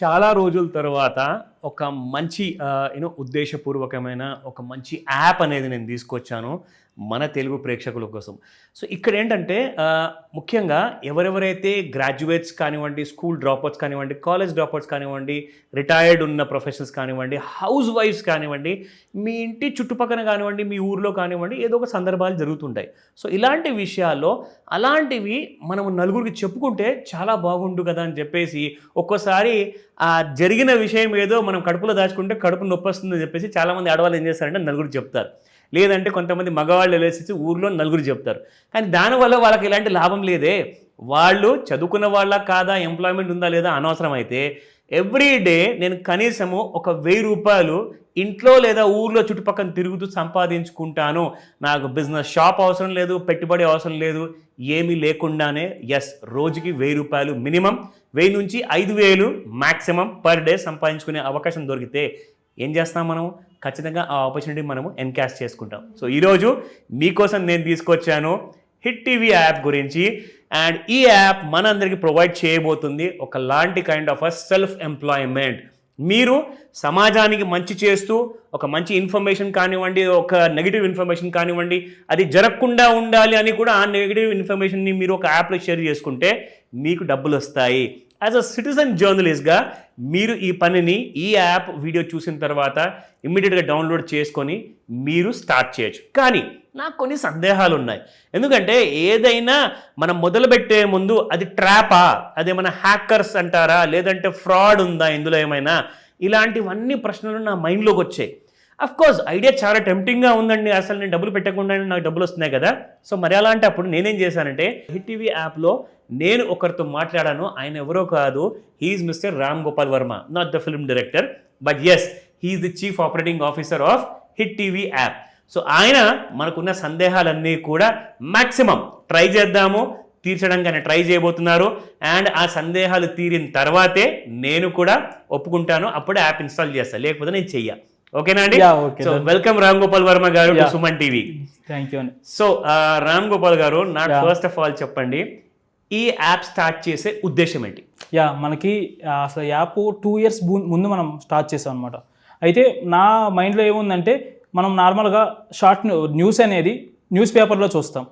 చాలా రోజుల తర్వాత ఒక మంచి ఉద్దేశపూర్వకమైన ఒక మంచి యాప్ అనేది నేను తీసుకొచ్చాను మన తెలుగు ప్రేక్షకుల కోసం. సో ఇక్కడ ఏంటంటే ముఖ్యంగా ఎవరెవరైతే గ్రాడ్యుయేట్స్ కానివ్వండి, స్కూల్ డ్రాప్అవుట్స్ కానివ్వండి, కాలేజ్ డ్రాప్అవుట్స్ కానివ్వండి, రిటైర్డ్ ఉన్న ప్రొఫెషనల్స్ కానివ్వండి, హౌస్ వైఫ్స్ కానివ్వండి, మీ ఇంటి చుట్టుపక్కల కానివ్వండి, మీ ఊర్లో కానివ్వండి, ఏదో ఒక సందర్భాలు జరుగుతుంటాయి. సో ఇలాంటి విషయాల్లో అలాంటివి మనం నలుగురికి చెప్పుకుంటే చాలా బాగుండు కదా అని చెప్పేసి ఒక్కోసారి ఆ జరిగిన విషయం ఏదో మనం కడుపులో దాచుకుంటే కడుపు నొప్పి వస్తుందని చెప్పేసి చాలామంది ఆడవాళ్ళు ఏం చేస్తారంటే నలుగురు చెప్తారు, లేదంటే కొంతమంది మగవాళ్ళు వెళ్ళేసి ఊర్లో నలుగురు చెప్తారు. కానీ దానివల్ల వాళ్ళకి ఎలాంటి లాభం లేదే. వాళ్ళు చదువుకున్న వాళ్ళ కాదా, ఎంప్లాయ్మెంట్ ఉందా లేదా అనవసరం. అయితే ఎవ్రీడే నేను కనీసము ఒక 1000 రూపాయలు ఇంట్లో లేదా ఊర్లో చుట్టుపక్కల తిరుగుతూ సంపాదించుకుంటాను. నాకు బిజినెస్ షాప్ అవసరం లేదు, పెట్టుబడి అవసరం లేదు, ఏమీ లేకుండానే రోజుకి 1000 రూపాయలు మినిమం, 1000 నుంచి 5000 మ్యాక్సిమం పర్ డే సంపాదించుకునే అవకాశం దొరికితే ఏం చేస్తాం మనం? ఖచ్చితంగా ఆ ఆపర్చునిటీ మనము ఎన్కాష్ చేసుకుంటాం. సో ఈరోజు మీకోసం నేను తీసుకొచ్చాను హిట్ టీవీ యాప్ గురించి. అండ్ ఈ యాప్ మనందరికీ ప్రొవైడ్ చేయబోతుంది ఒకలాంటి kind of a self employment. మీరు సమాజానికి మంచి చేస్తూ ఒక మంచి ఇన్ఫర్మేషన్ కానివ్వండి, ఒక నెగిటివ్ ఇన్ఫర్మేషన్ కానివ్వండి, అది జరగకుండా ఉండాలి అని కూడా ఆ నెగిటివ్ ఇన్ఫర్మేషన్ని మీరు ఒక యాప్లో షేర్ చేసుకుంటే మీకు డబ్బులు వస్తాయి. యాజ్ అ సిటిజన్ జర్నలిస్ట్గా మీరు ఈ పనిని ఈ యాప్ వీడియో చూసిన తర్వాత ఇమ్మీడియట్గా డౌన్లోడ్ చేసుకొని మీరు స్టార్ట్ చేయొచ్చు. కానీ నాకు కొన్ని సందేహాలు ఉన్నాయి. ఎందుకంటే ఏదైనా మనం మొదలుపెట్టే ముందు అది ట్రాపా, అదేమైనా హ్యాకర్స్ అంటారా, లేదంటే ఫ్రాడ్ ఉందా ఇందులో ఏమైనా, ఇలాంటివన్నీ ప్రశ్నలు నా మైండ్లోకి వచ్చాయి. అఫ్కోర్స్ ఐడియా చాలా టెంప్టింగ్గా ఉందండి, అసలు నేను డబ్బులు పెట్టకుండా నాకు డబ్బులు వస్తున్నాయి కదా. సో మరి అలాంటప్పుడు నేనేం చేశానంటే హిట్ టీవీ యాప్లో నేను ఒకరితో మాట్లాడాను. ఆయన ఎవరో కాదు, he's mister Ram Gopal Varma, not the film director, but he's the chief operating officer of hit TV app. So ఆయన మనకున్న సందేహాలన్నీ కూడా మ్యాక్సిమం ట్రై చేద్దాము తీర్చడానికి ఆయన ట్రై చేయబోతున్నారు. అండ్ ఆ సందేహాలు తీరిన తర్వాతే నేను కూడా ఒప్పుకుంటాను, అప్పుడే యాప్ ఇన్స్టాల్ చేస్తాను, లేకపోతే నేను చెయ్య. ఓకేనా అండి? సో వెల్కమ్ రామ్ గోపాల్ వర్మ గారు to Suman TV. Thank you. So Ram Gopal గారు, నాకు ఫస్ట్ ఆఫ్ ఆల్ చెప్పండి, ఈ యాప్ స్టార్ట్ చేసే ఉద్దేశం ఏంటి? మనకి అసలు యాప్ 2 years ముందు మనం స్టార్ట్ చేసాం అనమాట. అయితే నా మైండ్లో ఏముందంటే, మనం నార్మల్గా షార్ట్ న్యూస్ అనేది న్యూస్ పేపర్లో చూస్తాం.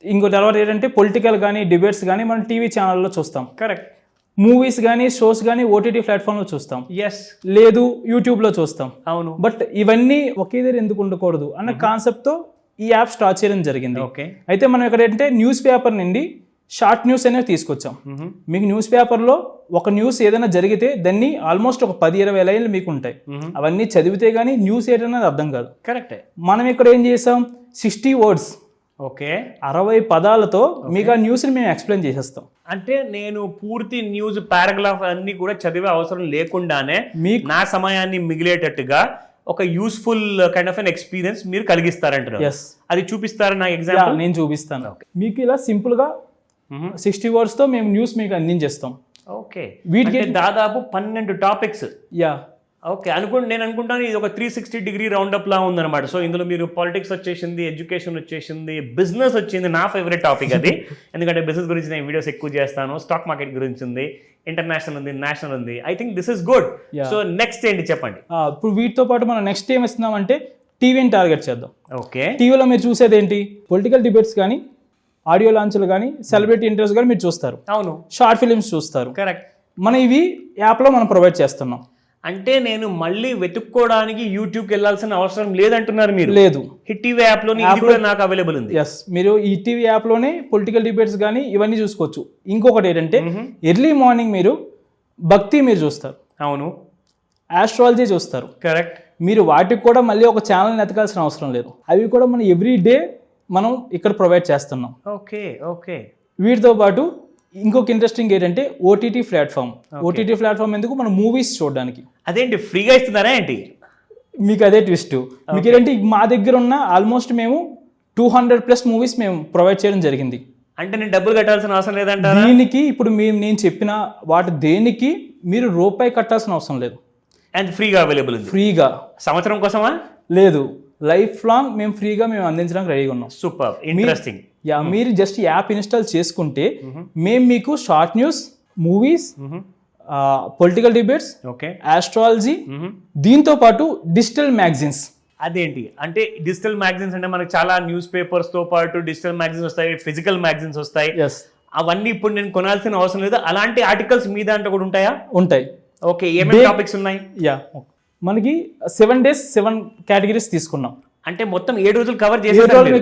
ఇంకో తర్వాత ఏంటంటే పొలిటికల్ కానీ డిబేట్స్ కానీ మనం టీవీ ఛానల్లో చూస్తాం. కరెక్ట్. మూవీస్ కానీ షోస్ కానీ ఓటీటీ ప్లాట్ఫామ్లో చూస్తాం, లేదు యూట్యూబ్లో చూస్తాం. అవును. బట్ ఇవన్నీ ఒకే దగ్గర ఎందుకు ఉండకూడదు అన్న కాన్సెప్ట్తో ఈ యాప్ స్టార్ట్ చేయడం జరిగింది. అయితే మనం ఇక్కడ ఏంటంటే న్యూస్ పేపర్ నుండి షార్ట్ న్యూస్ అనేవి తీసుకొచ్చాం. మీకు న్యూస్ పేపర్లో ఒక న్యూస్ ఏదైనా జరిగితే దాన్ని ఆల్మోస్ట్ ఒక 10-20 లైన్లు మీకు ఉంటాయి. అవన్నీ చదివితే కానీ న్యూస్ ఏంటనేది అర్థం కాదు. కరెక్టే. మనం ఇక్కడ ఏం చేసాం, 60 words, 60 పదాలతో మీకు ఆ న్యూస్ని మేము ఎక్స్ప్లెయిన్ చేసేస్తాం. అంటే నేను పూర్తి న్యూస్ పారాగ్రాఫ్ అన్ని కూడా చదివే అవసరం లేకుండానే మీకు నా సమయాన్ని మిగిలేటట్టుగా ఒక useful kind of an experience మీరు కలిగిస్తారంటారు. అది చూపిస్తారా నాకు ఎగ్జాంపుల్? నేను చూపిస్తాను. మీకు ఇలా సింపుల్ గా 60 words తో మేము న్యూస్ మీకు అందించేస్తాం. ఓకే. వీటికి దాదాపు 12 టాపిక్స్. ఓకే. నేను అనుకుంటాను ఇది ఒక 360-degree రౌండప్ లా ఉందన్నమాట. సో ఇందులో మీరు పాలిటిక్స్ వచ్చేసింది, ఎడ్యుకేషన్ వచ్చేసింది, బిజినెస్ వచ్చింది, నా ఫేవరెట్ టాపిక్ అది. ఎందుకంటే బిజినెస్ గురించి నేను వీడియోస్ ఎక్కువ చేస్తాను, స్టాక్ మార్కెట్ గురించి ఉంది, ఇంటర్నేషనల్ ఉంది, నేషనల్ ఉంది. I think this is good. So next ఏంటి చెప్పండి? ఇప్పుడు వీటితో పాటు మనం నెక్స్ట్ ఏం ఇస్తున్నామంటే టీవీని టార్గెట్ చేద్దాం. ఓకే. టీవీలో మీరు చూసేది ఏంటి? పొలిటికల్ డిబేట్స్ కానీ, ఆడియో లాంచ్లు కానీ, సెలబ్రిటీ ఇంటర్వ్యూస్ కానీ మీరు చూస్తారు. అవును. షార్ట్ ఫిలిమ్స్ చూస్తారు. కరెక్ట్. మనం ఇవి యాప్లో మనం ప్రొవైడ్ చేస్తున్నాం. అంటే నేను మళ్ళీ వెతుక్కోవడానికి యూట్యూబ్కి వెళ్ళాల్సిన అవసరం లేదంటున్నారు మీరు? లేదు. హిట్ టీవీ యాప్లో నాకు అవైలబుల్ ఉంది. మీరు ఈ టీవీ యాప్లోనే పొలిటికల్ డిబేట్స్ కానీ ఇవన్నీ చూసుకోవచ్చు. ఇంకొకటి ఏంటంటే ఎర్లీ మార్నింగ్ మీరు భక్తి మీరు చూస్తారు. అవును. ఆస్ట్రాలజీ చూస్తారు. కరెక్ట్. మీరు వాటికి కూడా మళ్ళీ ఒక ఛానల్ని ఎతకాల్సిన అవసరం లేదు. అవి కూడా మనం ఎవ్రీ డే మనం ఇక్కడ ప్రొవైడ్ చేస్తున్నాం. ఓకే. వీటితో పాటు ఇంకొక ఇంట్రెస్టింగ్ ఏంటంటే ఓటీటీ ప్లాట్ఫామ్. ఓటీటీ ప్లాట్ఫామ్ ఎందుకు? మనం మూవీస్ చూడడానికి. అదేంటి ఫ్రీగా ఇస్తున్నారా ఏంటి? మీకు అదే ట్విస్ట్. మీకు ఏంటంటే మా దగ్గర ఉన్న ఆల్మోస్ట్ మేము 200+ మూవీస్ మేము ప్రొవైడ్ చేయడం జరిగింది. అంటే నేను డబ్బులు కట్టాల్సిన అవసరం లేదంట దీనికి? ఇప్పుడు నేను చెప్పిన వాటి దేనికి మీరు రూపాయి కట్టాల్సిన అవసరం లేదు. అండ్ ఫ్రీగా అవైలబుల్ ఉంది. ఫ్రీగా. సంవత్సరం కోసమా? లేదు, లైఫ్ లాంగ్ మేము ఫ్రీగా అందించడానికి రెడీగా ఉన్నాం. Super interesting. మీరు జస్ట్ యాప్ ఇన్స్టాల్ చేసుకుంటే మేము మీకు short news, movies, political debates, okay, astrology, దీంతో పాటు డిజిటల్ మ్యాగజైన్స్. అదేంటి అంటే డిజిటల్ మ్యాగజైన్స్ అంటే మనకి చాలా న్యూస్ పేపర్స్ తో పాటు డిజిటల్ మ్యాగజైన్స్ వస్తాయి, ఫిజికల్ మ్యాగజైన్స్ వస్తాయి. అవన్నీ ఇప్పుడు నేను కొనాల్సిన అవసరం లేదు, అలాంటి ఆర్టికల్స్ మీ దాంట్లో కూడా ఉంటాయా? ఉంటాయి. ఓకే, ఏమేమి టాపిక్స్ ఉన్నాయి? మనకి 7 days 7 కేటగిరీస్ తీసుకున్నాం. అంటే మొత్తం 7 రోజులు కవర్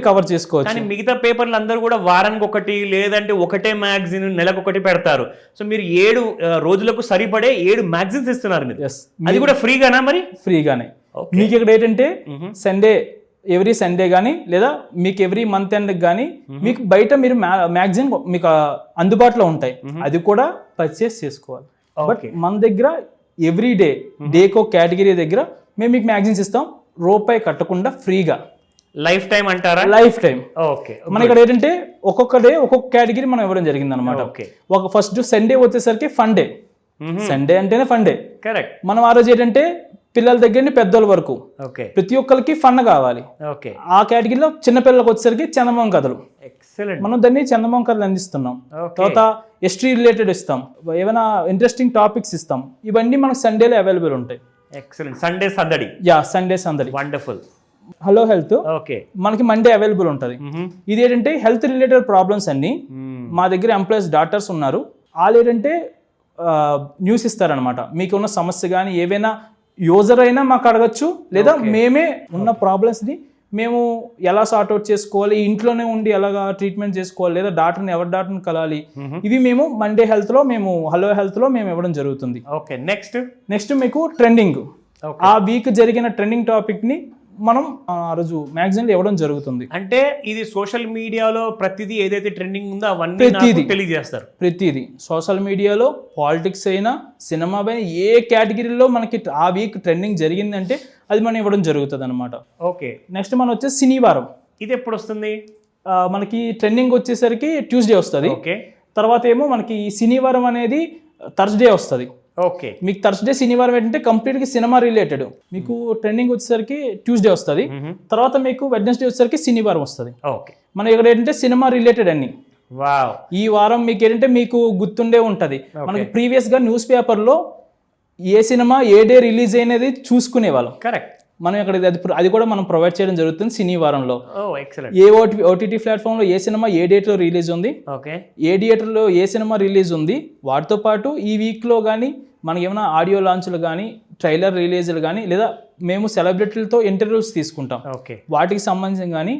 కవర్ చేసుకోవచ్చు. కానీ మిగతా పేపర్లు అందరూ కూడా వారానికి ఒకటి లేదంటే ఒకటే మ్యాగజైన్ నెలకు ఒకటి పెడతారు. సో మీరు 7 రోజులకు సరిపడే 7 మ్యాగజైన్స్ ఇస్తున్నారు మీరు. అది కూడా ఫ్రీగానా? మరి ఫ్రీగానే. మీకు ఇక్కడ ఏంటంటే సండే, ఎవ్రీ సండే కానీ లేదా మీకు ఎవ్రీ మంత్ ఎండ్ కానీ మీకు బయట మీరు మ్యాగజైన్ మీకు అందుబాటులో ఉంటాయి, అది కూడా పర్చేస్ చేసుకోవాలి. బట్ మన దగ్గర ఎవ్రీ డేకో కేటగిరీ దగ్గర మేము మీకు మ్యాగజైన్స్ ఇస్తాం, రూపాయి కట్టకుండా ఫ్రీగా. లైఫ్ టైం అంటారా? Life time. ఓకే. మన ఇక్కడ ఏంటంటే ఒక్కొక్క డే ఒక్కొక్క కేటగిరీ మనం ఇవ్వడం జరిగింది అనమాట. ఒక ఫస్ట్ సండే వచ్చేసరికి ఫన్ డే. సండే అంటేనే ఫన్ డే. కరెక్ట్. మనం ఆ రోజు ఏంటంటే పిల్లల దగ్గర నుంచి పెద్దోళ్ళ వరకు ప్రతి ఒక్కరికి ఫన్ కావాలి. ఆ కేటగిరీలో చిన్నపిల్లలకు వచ్చేసరికి చందమామ కథలు. మనం దాన్ని చందమామ కథలు అందిస్తున్నాం. తర్వాత హిస్టరీ రిలేటెడ్ ఇస్తాం, ఏమైనా ఇంట్రెస్టింగ్ టాపిక్స్ ఇస్తాం. ఇవన్నీ మనకు సండేలో అవైలబుల్ ఉంటాయి. ఎక్సలెంట్. సండే సందడి. సండే సందడి. వండర్ఫుల్. హలో హెల్త్ మనకి మండే అవైలబుల్ ఉంటుంది. ఇది ఏంటంటే హెల్త్ రిలేటెడ్ ప్రాబ్లమ్స్ అన్ని మా దగ్గర ఎంప్లాయీస్ డాక్టర్స్ ఉన్నారు. వాళ్ళు ఏంటంటే న్యూస్ ఇస్తారనమాట. మీకు ఉన్న సమస్య కానీ ఏవైనా యూజర్ అయినా మాకు అడగచ్చు, లేదా మేమే ఉన్న ప్రాబ్లమ్స్ని మేము ఎలా సార్ట్అవుట్ చేసుకోవాలి, ఇంట్లోనే ఉండి ఎలాగా ట్రీట్మెంట్ చేసుకోవాలి, లేదా డాక్టర్ని ఎవరి డాక్టర్ని కలాలి, ఇవి మేము మండే హెల్త్లో మేము హలో హెల్త్లో మేము ఇవ్వడం జరుగుతుంది. ఓకే. నెక్స్ట్ మీకు ట్రెండింగ్, ఆ వీక్ జరిగిన ట్రెండింగ్ టాపిక్ని మనం ఆ రోజు మ్యాగజైన్లో ఇవ్వడం జరుగుతుంది. అంటే ఇది సోషల్ మీడియాలో ప్రతిదీ ఏదైతే ట్రెండింగ్ ఉందో అవన్నీ తెలియజేస్తారు. ప్రతిదీ సోషల్ మీడియాలో పాలిటిక్స్ అయినా సినిమా అయినా ఏ కేటగిరీలో మనకి ఆ వీక్ ట్రెండింగ్ జరిగిందంటే అది మనం ఇవ్వడం జరుగుతుంది అనమాట. ఓకే. నెక్స్ట్ మనం వచ్చేసి శనివారం. ఇది ఎప్పుడు వస్తుంది? మనకి ట్రెండింగ్ వచ్చేసరికి ట్యూస్డే వస్తుంది. ఓకే. తర్వాత ఏమో మనకి శనివారం అనేది థర్స్డే వస్తుంది. ఓకే. మీకు థర్స్డే శనివారం ఏంటంటే కంప్లీట్గా సినిమా రిలేటెడ్. మీకు ట్రెండింగ్ వచ్చేసరికి ట్యూస్డే వస్తుంది. తర్వాత మీకు వెడ్నెస్డే వచ్చేసరికి శనివారం వస్తుంది. ఓకే. మనం ఇక్కడ ఏంటంటే సినిమా రిలేటెడ్ అన్ని. ఈ వారం మీకు ఏంటంటే మీకు గుర్తుండే ఉంటది, మనకి ప్రీవియస్ గా న్యూస్ పేపర్లో ఏ సినిమా ఏ డే రిలీజ్ అయినది చూసుకునే వాళ్ళం. కరెక్ట్. మనం ఇక్కడ అది కూడా మనం ప్రొవైడ్ చేయడం జరుగుతుంది శనివారంలో. ఏ ఓటీటీ ప్లాట్ఫామ్ లో ఏ సినిమా ఏ డేట్ లో రిలీజ్ ఉంది, ఏ థియేటర్ లో ఏ సినిమా రిలీజ్ ఉంది, వాటితో పాటు ఈ వీక్ లో కానీ మనకి ఏమైనా ఆడియో లాంచ్లు కానీ ట్రైలర్ రిలీజ్లు కానీ లేదా మేము సెలబ్రిటీలతో ఇంటర్వ్యూస్ తీసుకుంటాం, వాటికి సంబంధించి కానీ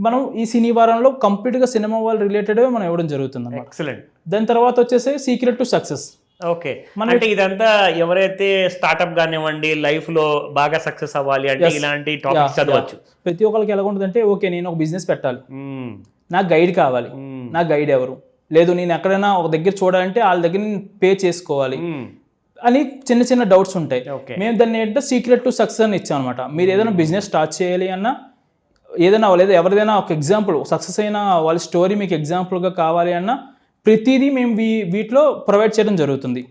మనం ఈ శనివారంలో కంప్లీట్గా సినిమా వాళ్ళ రిలేటెడ్ మనం ఇవ్వడం జరుగుతుంది. ఎక్సలెంట్. దాని తర్వాత వచ్చేసి సీక్రెట్ టు సక్సెస్. ఓకే. అంటే ఇదంతా ఎవరైతే స్టార్ట్అప్ కానివ్వండి లైఫ్ లో బాగా సక్సెస్ అవ్వాలి అంటే ఇలాంటి టాపిక్స్ చదవచ్చు. ప్రతి ఒక్కరికి ఎలా ఉంటుందంటే ఓకే నేను ఒక బిజినెస్ పెట్టాలి, నాకు గైడ్ కావాలి, నా గైడ్ ఎవరు లేదు, నేను ఎక్కడైనా ఒక దగ్గర చూడాలంటే వాళ్ళ దగ్గర నేను పే చేసుకోవాలి అని చిన్న చిన్న డౌట్స్ ఉంటాయి. మేము దాన్ని ఏంటంటే సీక్రెట్ టు సక్సెస్ అని ఇచ్చాం అనమాట. మీరు ఏదైనా బిజినెస్ స్టార్ట్ చేయాలి అన్నా ఏదైనా లేదా ఎవరిదైనా ఒక ఎగ్జాంపుల్ సక్సెస్ అయిన వాళ్ళ స్టోరీ మీకు ఎగ్జాంపుల్గా కావాలి అన్నా ప్రతిదీ మేము వీటిలో ప్రొవైడ్ చేయడం జరుగుతుంది.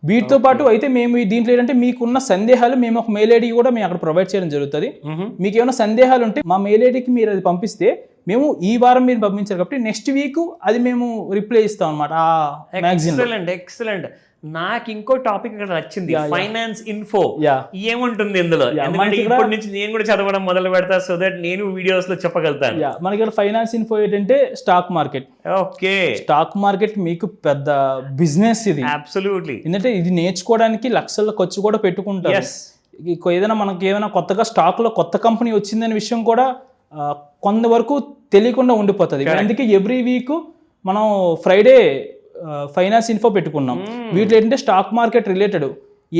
వీటితో పాటు అయితే మేము దీంట్లో ఏంటంటే మీకున్న సందేహాలు మేము ఒక మెయిల్ ఐడి కూడా మేము అక్కడ ప్రొవైడ్ చేయడం జరుగుతుంది. మీకు ఏమైనా సందేహాలు ఉంటే మా మెయిల్ ఐడికి మీరు అది పంపిస్తే మేము ఈ వారం మీరు పంపించారు కాబట్టి నెక్స్ట్ వీక్ అది మేము రిప్లై ఇస్తాం అనమాట ఆ మ్యాగజైన్. ఎక్సలెంట్. నాకు ఇంకో టాపిక్ ఇక్కడ నచ్చింది, ఫైనాన్స్ ఇన్ఫో. ఏముంటుంది ఇందులో? ఇప్పటి నుంచి నేను కూడా చదవడం మొదలు పెడతా, సో దట్ నేను వీడియోస్ లో చెప్పగలుగుతాను. మనకి ఇక్కడ ఫైనాన్స్ ఇన్ఫో ఏంటంటే stock market. Okay. Stock market మీకు పెద్ద బిజినెస్ ఇది. అబ్సల్యూట్లీ. ఎందుకంటే ఇది నేర్చుకోవడానికి లక్షల ఖర్చు కూడా పెట్టుకుంటారు. ఏదైనా మనకి ఏమైనా కొత్తగా స్టాక్ లో కొత్త కంపెనీ వచ్చిందనే విషయం కూడా కొంతవరకు తెలియకుండా ఉండిపోతుంది. అందుకే ఎవ్రీ వీక్ మనం ఫ్రైడే ఫైనాన్స్ ఇన్ఫో పెట్టుకున్నాం. వీటిలో ఏంటంటే స్టాక్ మార్కెట్ రిలేటెడ్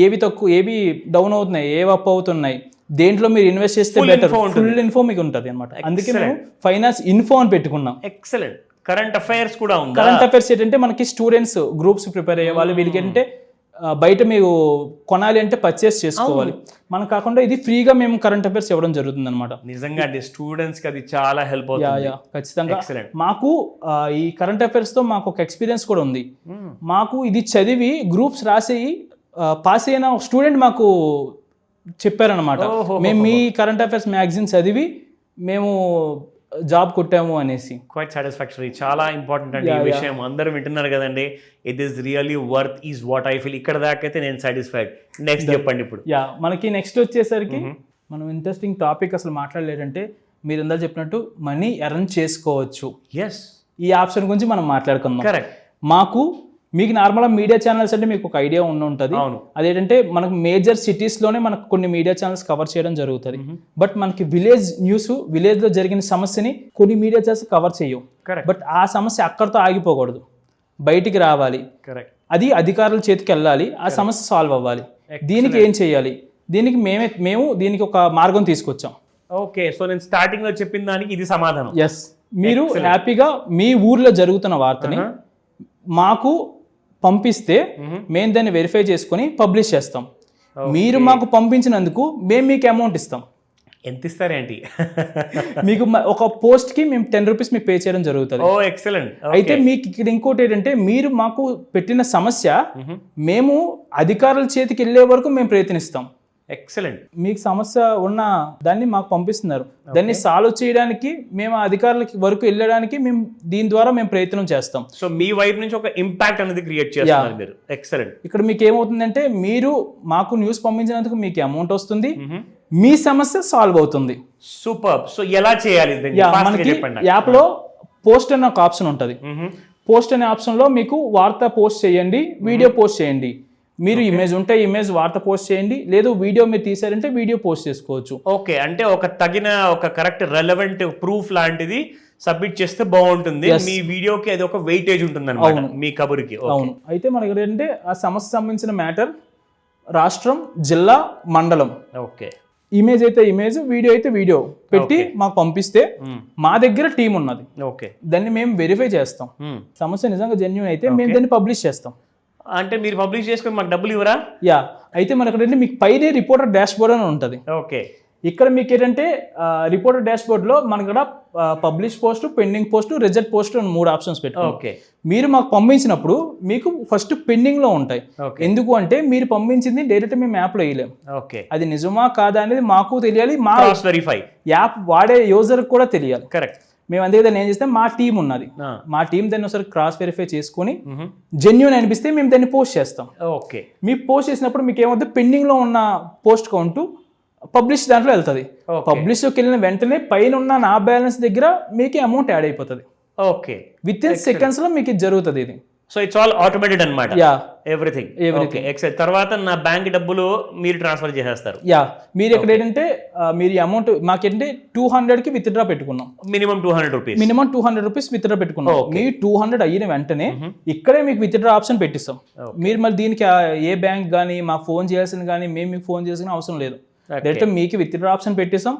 ఏవి తక్కువ ఏవి డౌన్ అవుతున్నాయి, ఏవి అప్ అవుతున్నాయి, దేంట్లో మీరు ఇన్వెస్ట్ చేస్తే బెటర్, ఫుల్ ఇన్ఫో మీకు ఉంటుంది అనమాట. అందుకే మేము ఫైనాన్స్ ఇన్ఫో అని పెట్టుకున్నాం. ఎక్సలెంట్. కరెంట్ అఫైర్స్ కూడా ఉంది. కరెంట్ అఫైర్స్ ఏంటంటే మనకి స్టూడెంట్స్ గ్రూప్స్ ప్రిపేర్ అయ్యే వాళ్ళు వీళ్ళకి ఏంటంటే బయట మీరు కొనాలి అంటే పర్చేస్ చేసుకోవాలి, మనకు కాకుండా ఇది ఫ్రీగా మేము కరెంట్ అఫైర్స్ ఇవ్వడం జరుగుతుంది అనమాట. నిజంగా స్టూడెంట్స్ కి అది చాలా హెల్ప్ అవుతుంది. ఖచ్చితంగా. మాకు ఈ కరెంట్ అఫైర్స్ తో మాకు ఒక ఎక్స్పీరియన్స్ కూడా ఉంది. మాకు ఇది చదివి గ్రూప్స్ రాసి పాస్ అయిన స్టూడెంట్ మాకు చెప్పారనమాట, మేము మీ కరెంట్ అఫైర్స్ మ్యాగజైన్ చదివి మేము జాబ్ కొట్టాము అనేసి. క్వైట్ సాటిస్ఫాక్టరీ, చాలా ఇంపార్టెంట్ అండి ఈ విషయం. అందరూ వింటున్నారు కదండి. It is really worth is what I feel. ఇక్కడ దాకా అయితే నేను సాటిస్ఫైడ్. నెక్స్ట్ చెప్పండి ఇప్పుడు. మనకి నెక్స్ట్ వచ్చేసరికి మనం ఇంట్రెస్టింగ్ టాపిక్ అసలు మాట్లాడలేదంటే, మీరు ఇందాక చెప్పినట్టు మనీ ఎర్న్ చేసుకోవచ్చు. ఎస్, ఈ ఆప్షన్ గురించి మనం మాట్లాడుకుందాం. కరెక్ట్. మీకు నార్మల్గా మీడియా ఛానల్స్ అంటే మీకు ఒక ఐడియా ఉంటుంది. అవును. అదేంటంటే మనకు మేజర్ సిటీస్లోనే మనకు కొన్ని మీడియా ఛానల్స్ కవర్ చేయడం జరుగుతుంది. బట్ మనకి విలేజ్ న్యూస్, విలేజ్లో జరిగిన సమస్యని కొన్ని మీడియా ఛానల్స్ కవర్ చేయవు. బట్ ఆ సమస్య అక్కడితో ఆగిపోకూడదు, బయటికి రావాలి. కరెక్ట్. అది అధికారుల చేతికి వెళ్ళాలి, ఆ సమస్య సాల్వ్ అవ్వాలి. దీనికి ఏం చేయాలి? దీనికి మేము దీనికి ఒక మార్గం తీసుకొచ్చాం. ఓకే, సో నేను స్టార్టింగ్ లో చెప్పిన దానికి ఇది సమాధానం. ఎస్, మీరు హ్యాపీగా మీ ఊర్లో జరుగుతున్న వార్తని మాకు పంపిస్తే మేము దాన్ని వెరిఫై చేసుకుని పబ్లిష్ చేస్తాం. మీరు మాకు పంపించినందుకు మేము మీకు అమౌంట్ ఇస్తాం. ఎంత ఇస్తారేంటి? మీకు ఒక పోస్ట్ కి మేము 10 రూపీస్ మీకు పే చేయడం జరుగుతుంది. ఓ ఎక్సలెంట్. అయితే మీకు ఇక్కడ ఇంకోటి ఏంటంటే, మీరు మాకు పెట్టిన సమస్య మేము అధికారుల చేతికి వెళ్ళే వరకు మేము ప్రయత్నిస్తాం. ఎక్సలెంట్. మీకు సమస్య ఉన్న దాన్ని మాకు పంపిస్తున్నారు, దాన్ని సాల్వ్ చేయడానికి మేము అధికారులకి వరకు వెళ్ళడానికి మేము దీని ద్వారా మేము ప్రయత్నం చేస్తాం. సో మీ వైపు నుంచి ఒక ఇంపాక్ట్ అనేది క్రియేట్ చేస్తున్నారు మీరు. ఎక్సలెంట్. ఇక్కడ మీకు ఏమవుతుందంటే, మీరు మాకు న్యూస్ పంపించినందుకు మీకు అమౌంట్ వస్తుంది, మీ సమస్య సాల్వ్ అవుతుంది. సూపర్. సో ఎలా చేయాలి? మనకి యాప్ లో పోస్ట్ అనే ఒక ఆప్షన్ ఉంటుంది. పోస్ట్ అనే ఆప్షన్ లో మీకు వార్త పోస్ట్ చేయండి, వీడియో పోస్ట్ చేయండి. మీరు ఇమేజ్ ఉంటే ఇమేజ్ వార్త పోస్ట్ చేయండి, లేదు వీడియో మీరు తీసారంటే వీడియో పోస్ట్ చేసుకోవచ్చు. ఓకే, అంటే ఒక తగిన ఒక కరెక్ట్ రెలవెంట్ ప్రూఫ్ లాంటిది సబ్మిట్ చేస్తే బాగుంటుంది. మీ వీడియోకి అది ఒక వెయిటేజ్ ఉంటుంది అన్నమాట మీ కబుర్కి. అవును. అయితే మనకి ఏంటంటే ఆ సమస్య సంబంధించిన మ్యాటర్ రాష్ట్రం, జిల్లా, మండలం. ఓకే. ఇమేజ్ అయితే ఇమేజ్, వీడియో అయితే వీడియో పెట్టి మాకు పంపిస్తే మా దగ్గర టీం ఉన్నది. ఓకే, దాన్ని మేము వెరిఫై చేస్తాం. సమస్య నిజంగా జెన్యూన్ అయితే మేము దాన్ని పబ్లిష్ చేస్తాం. అంటే మీరు పబ్లిష్ చేసుకుని మాకు డబ్బులు ఇవ్వరా? అయితే మనకి ఏంటంటే మీకు పైనే రిపోర్టర్ డాష్ బోర్డ్ అని ఉంటుంది. ఓకే. ఇక్కడ మీకు ఏంటంటే రిపోర్టర్ డాష్ బోర్డ్ లో మనకి ఇక్కడ publish post, pending post, reject post అని 3 ఆప్షన్స్ పెట్టాం. ఓకే. మీరు మాకు పంపించినప్పుడు మీకు ఫస్ట్ పెండింగ్ లో ఉంటాయి. ఎందుకు అంటే మీరు పంపించింది డైరెక్ట్ మేము యాప్ లో వేయలేం. ఓకే. అది నిజమా కాదా అనేది మాకు తెలియాలి, మా వెరిఫై యాప్ వాడే యూజర్ కూడా తెలియాలి. కరెక్ట్. మేము అందుకే దాన్ని ఏం చేస్తే, మా టీం ఉన్నది, మా టీం దాన్ని ఒకసారి క్రాస్ వెరిఫై చేసుకుని జెన్యూన్ అనిపిస్తే మేము దాన్ని పోస్ట్ చేస్తాం. ఓకే. మీ పోస్ట్ చేసినప్పుడు మీకు ఏమవుతుంది, పెండింగ్ లో ఉన్న పోస్ట్ కౌంట్ పబ్లిష్ దాంట్లో వెళ్తుంది. పబ్లిష్లోకి వెళ్ళిన వెంటనే పైన ఉన్న నా బ్యాలెన్స్ దగ్గర మీకు అమౌంట్ యాడ్ అయిపోతుంది. ఓకే. విత్ ఇన్ సెకండ్స్ లో మీకు జరుగుతుంది ఇది. సో ఇట్స్ ఆల్ ఆటోమేటెడ్ అన్నమాట. ఎవ్రీథింగ్. తర్వాత నా బ్యాంక్ డబ్బులు మీరు ట్రాన్స్ఫర్ చేసేస్తారు. మీరు ఇక్కడ ఏంటంటే మీరు అమౌంట్ మాకేంటే 200 కి విత్ డ్రా పెట్టుకున్నాం. Minimum 200 rupees. Minimum 200 rupees with draw పెట్టుకున్నాం. మీ 200 అయిన వెంటనే ఇక్కడే మీకు విత్ డ్రా ఆప్షన్ పెట్టిస్తాం. మీరు మళ్ళీ దీనికి ఏ బ్యాంక్ కానీ మాకు ఫోన్ చేయాల్సింది కానీ మేము మీకు ఫోన్ చేయాల్సిన అవసరం లేదు. డైరెక్ట్ మీకు విత్ డ్రా ఆప్షన్ పెట్టిస్తాం.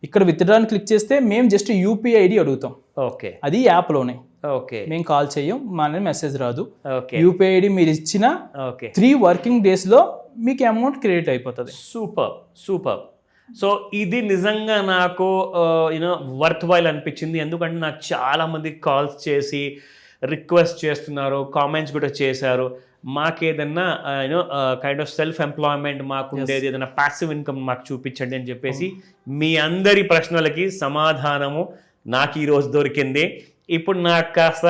ఇక్కడ విత్ డ్రా క్లిక్ చేస్తే మేము జస్ట్ యూపీఐ ఐడి అడుగుతాం. ఓకే. అది యాప్ లోనే. ఓకే. మేము కాల్ చేయం, మా మెసేజ్ రాదు. ఓకే. యూపీఐ ఐడి మీరు ఇచ్చిన 3 వర్కింగ్ డేస్ లో మీకు అమౌంట్ క్రియేట్ అయిపోతుంది. Super super. సో ఇది నిజంగా నాకు వర్త్ వైల్ అనిపించింది. ఎందుకంటే నాకు చాలా మంది కాల్స్ చేసి రిక్వెస్ట్ చేస్తున్నారు, కామెంట్స్ కూడా చేశారు. మాకేదన్నా కైండ్ ఆఫ్ సెల్ఫ్ ఎంప్లాయ్మెంట్ మాకు ఉండేది, ఏదైనా ప్యాసివ్ ఇన్కమ్ మాకు చూపించండి అని చెప్పేసి మీ అందరి ప్రశ్నలకి సమాధానము నాకు ఈరోజు దొరికింది. ఇప్పుడు నాకు కాస్త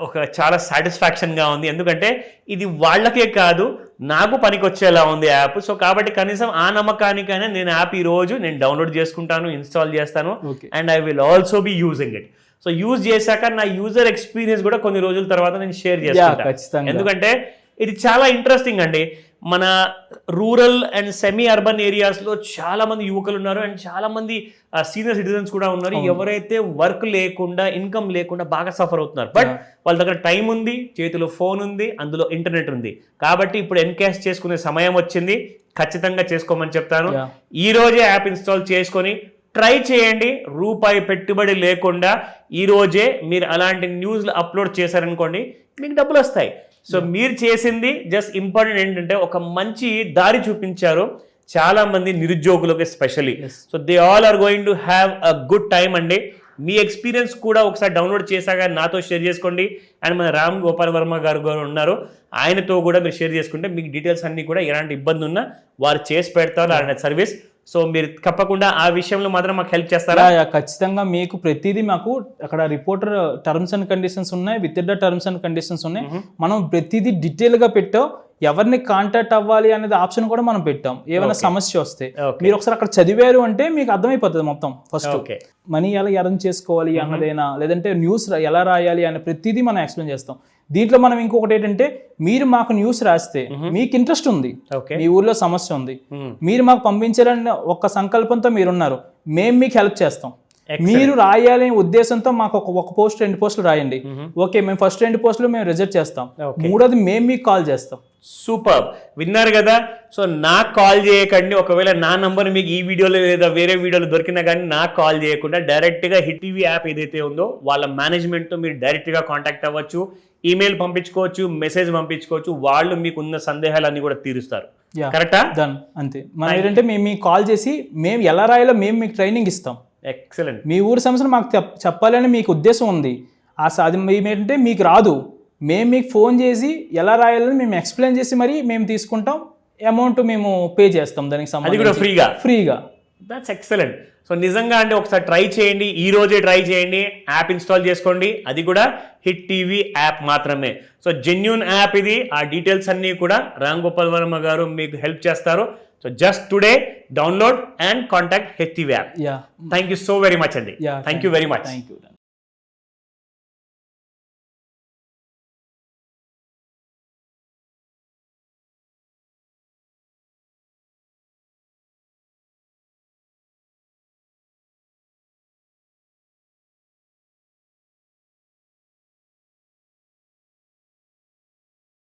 ఒక చాలా సాటిస్ఫాక్షన్గా ఉంది. ఎందుకంటే ఇది వాళ్ళకే కాదు నాకు పనికొచ్చేలా ఉంది యాప్. సో కాబట్టి కనీసం ఆ నమ్మకానికైనా నేను యాప్ ఈరోజు నేను డౌన్లోడ్ చేసుకుంటాను, ఇన్స్టాల్ చేస్తాను, and I will also be using it. So use చేశాక నా యూజర్ ఎక్స్పీరియన్స్ కూడా కొన్ని రోజుల తర్వాత నేను షేర్ చేస్తాను. ఎందుకంటే ఇది చాలా ఇంట్రెస్టింగ్ అండి. మన రూరల్ అండ్ సెమీ అర్బన్ ఏరియాస్లో చాలా మంది యువకులు ఉన్నారు, అండ్ చాలా మంది సీనియర్ సిటిజన్స్ కూడా ఉన్నారు, ఎవరైతే వర్క్ లేకుండా, ఇన్కమ్ లేకుండా బాగా సఫర్ అవుతున్నారు. బట్ వాళ్ళ దగ్గర టైం ఉంది, చేతిలో ఫోన్ ఉంది, అందులో ఇంటర్నెట్ ఉంది. కాబట్టి ఇప్పుడు ఎన్కాష్ చేసుకునే సమయం వచ్చింది. ఖచ్చితంగా చేసుకోమని చెప్తాను. ఈ రోజే యాప్ ఇన్స్టాల్ చేసుకొని ట్రై చేయండి. రూపాయి పెట్టుబడి లేకుండా ఈ రోజే మీరు అలాంటి న్యూస్లు అప్లోడ్ చేశారనుకోండి, మీకు డబ్బులు వస్తాయి. సో మీరు చేసింది జస్ట్ ఇంపార్టెంట్ ఏంటంటే ఒక మంచి దారి చూపించారు చాలా మంది నిరుద్యోగులకు especially. So they all are going to have a good time అండి. మీ ఎక్స్పీరియన్స్ కూడా ఒకసారి డౌన్లోడ్ చేశాక నాతో షేర్ చేసుకోండి. అండ్ మన రామ్ గోపాల్ వర్మ గారు ఉన్నారు, ఆయనతో కూడా మీరు షేర్ చేసుకుంటే మీకు డీటెయిల్స్ అన్నీ కూడా ఎలాంటి ఇబ్బంది ఉన్నా వారు చేసి పెడతారు ఆయన సర్వీస్. సో మీరు తప్పకుండా ఆ విషయంలో మాత్రం మాకు హెల్ప్ చేస్తారా? ఖచ్చితంగా మీకు ప్రతిదీ మాకు అక్కడ రిపోర్టర్ టర్మ్స్ అండ్ కండిషన్స్ ఉన్నాయి, with the terms and conditions ఉన్నాయి. మనం ప్రతిదీ డీటెయిల్ గా పెట్టాం. ఎవరిని కాంటాక్ట్ అవ్వాలి అనేది ఆప్షన్ కూడా మనం పెట్టాం. ఏమైనా సమస్య వస్తే మీరు ఒకసారి అక్కడ చదివారు అంటే మీకు అర్థమైపోతుంది మొత్తం. ఫస్ట్ మనీ ఎలా ఎర్న్ చేసుకోవాలి అన్నదైనా, లేదంటే న్యూస్ ఎలా రాయాలి అనే ప్రతిదీ మనం ఎక్స్ప్లెయిన్ చేస్తాం. దీంట్లో మనం ఇంకొకటి ఏంటంటే, మీరు మాకు న్యూస్ రాస్తే మీకు ఇంట్రెస్ట్ ఉంది, మీ ఊర్లో సమస్య ఉంది, మీరు మాకు పంపించాలని ఒక సంకల్పంతో మీరున్నారు, మేము మీకు హెల్ప్ చేస్తాం. మీరు రాయాలనే ఉద్దేశంతో మాకు ఒక పోస్ట్ 2 పోస్టులు రాయండి. ఓకే, మేము ఫస్ట్ 2 పోస్టులు మేము రిజెక్ట్ చేస్తాం. మూడోది మేము మీకు కాల్ చేస్తాం. సూపర్, విన్నారు కదా. సో నాకు కాల్ చేయకండి. ఒకవేళ నా నంబర్ మీకు ఈ వీడియోలో లేదా వేరే వీడియోలో దొరికినా కానీ నాకు కాల్ చేయకుండా డైరెక్ట్గా హిట్ టీవీ యాప్ ఏదైతే ఉందో వాళ్ళ మేనేజ్మెంట్తో మీరు డైరెక్ట్గా కాంటాక్ట్ అవ్వచ్చు, ఈమెయిల్ పంపించుకోవచ్చు, మెసేజ్ పంపించుకోవచ్చు. వాళ్ళు మీకు ఉన్న సందేహాలన్నీ కూడా తీరుస్తారు. కరెక్టా? డన్, అంతే. మనం ఏంటంటే మేము మీకు కాల్ చేసి మేము ఎలా రాయాలో మేము మీకు ట్రైనింగ్ ఇస్తాం. ఎక్సలెంట్. మీ ఊరి సమస్యను మాకు చెప్పాలని మీకు ఉద్దేశం ఉంది, అది ఏంటంటే మీకు రాదు, మేము మీకు ఫోన్ చేసి ఎలా రాయాలని మేము ఎక్స్ప్లెయిన్ చేసి మరి మేము తీసుకుంటాం. అమౌంట్ మేము పే చేస్తాం దానికి సంబంధించి ఫ్రీగా. That's excellent. సో నిజంగా అంటే ఒకసారి ట్రై చేయండి, ఈ రోజే ట్రై చేయండి, యాప్ ఇన్స్టాల్ చేసుకోండి. అది కూడా హిట్ టీవీ యాప్ మాత్రమే. సో జెన్యూన్ యాప్ ఇది. ఆ డీటెయిల్స్ అన్నీ కూడా రామ్ గోపాల్ వర్మ గారు మీకు హెల్ప్ చేస్తారు. So just today download and contact Hit TV app. Thank you so very much అండి. Thank you very much.